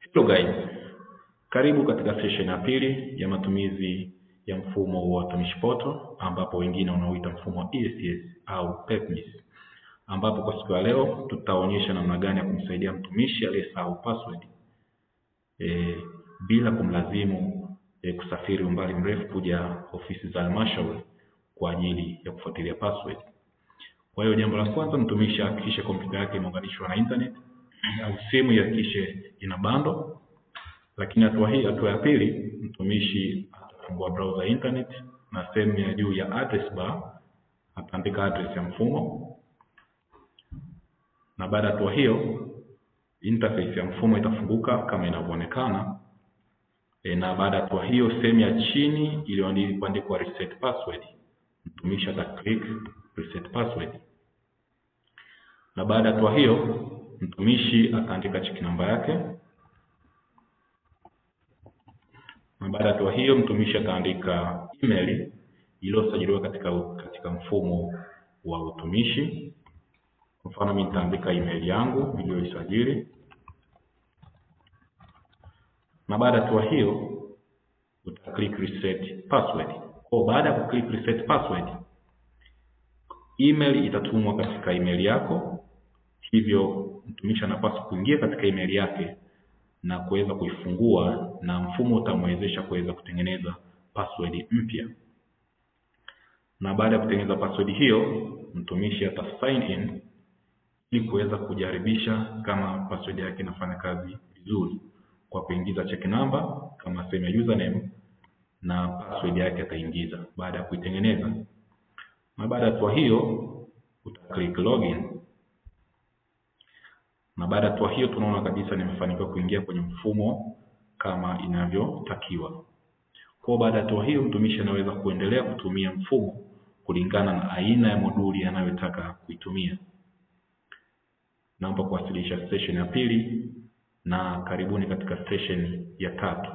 Hello guys, karibu katika session ya pili ya matumizi ya mfumo wa watumishi portal, ambapo wengine wanaoita mfumo ESS au PEPMIS, ambapo kwa siku ya leo tutaonyesha namna gani ya kumsaidia mtumishi aliyesahau password bila kumlazimu kusafiri umbali mrefu kuja ofisi za halmashauri kwa ajili ya kufuatilia password. Kwa hiyo jambo la kwanza, mtumishi hakikishe kompyuta yake imeunganishwa na internet au simu ihakikishe ina bando. Lakini hatua ya pili, mtumishi atafungua browser internet na sehemu ya juu ya address bar ataandika address ya mfumo, na baada ya hatua hiyo interface ya mfumo itafunguka kama inavyoonekana. Na baada ya hatua hiyo, sehemu ya chini iliyoandikwa reset password, mtumishi ataclick reset password, na baada ya hatua hiyo mtumishi ataandika check namba yake, na baada ya hatua hiyo mtumishi ataandika email iliyosajiliwa katika mfumo wa utumishi. Kwa mfano mimi nitaandika email yangu niliyoisajili, na baada ya hatua hiyo uta-click reset password. Kwa baada ya ku-click reset password, email itatumwa katika email yako, hivyo mtumishi anapaswa kuingia katika email yake na kuweza kuifungua, na mfumo utamwezesha kuweza kutengeneza password mpya. Na baada ya kutengeneza password hiyo, mtumishi ata sign in ili kuweza kujaribisha kama password yake inafanya kazi vizuri kwa kuingiza check number kama sehemu ya username, na password yake ataingiza baada ya kuitengeneza. Na baada ya hatua hiyo uta-click login, na baada ya hatua hiyo tunaona kabisa nimefanikiwa kuingia kwenye mfumo kama inavyotakiwa. Kwa baada ya hatua hiyo mtumishi anaweza kuendelea kutumia mfumo kulingana na aina ya moduli anayotaka kuitumia. Naomba kuwasilisha session ya pili na karibuni katika session ya tatu.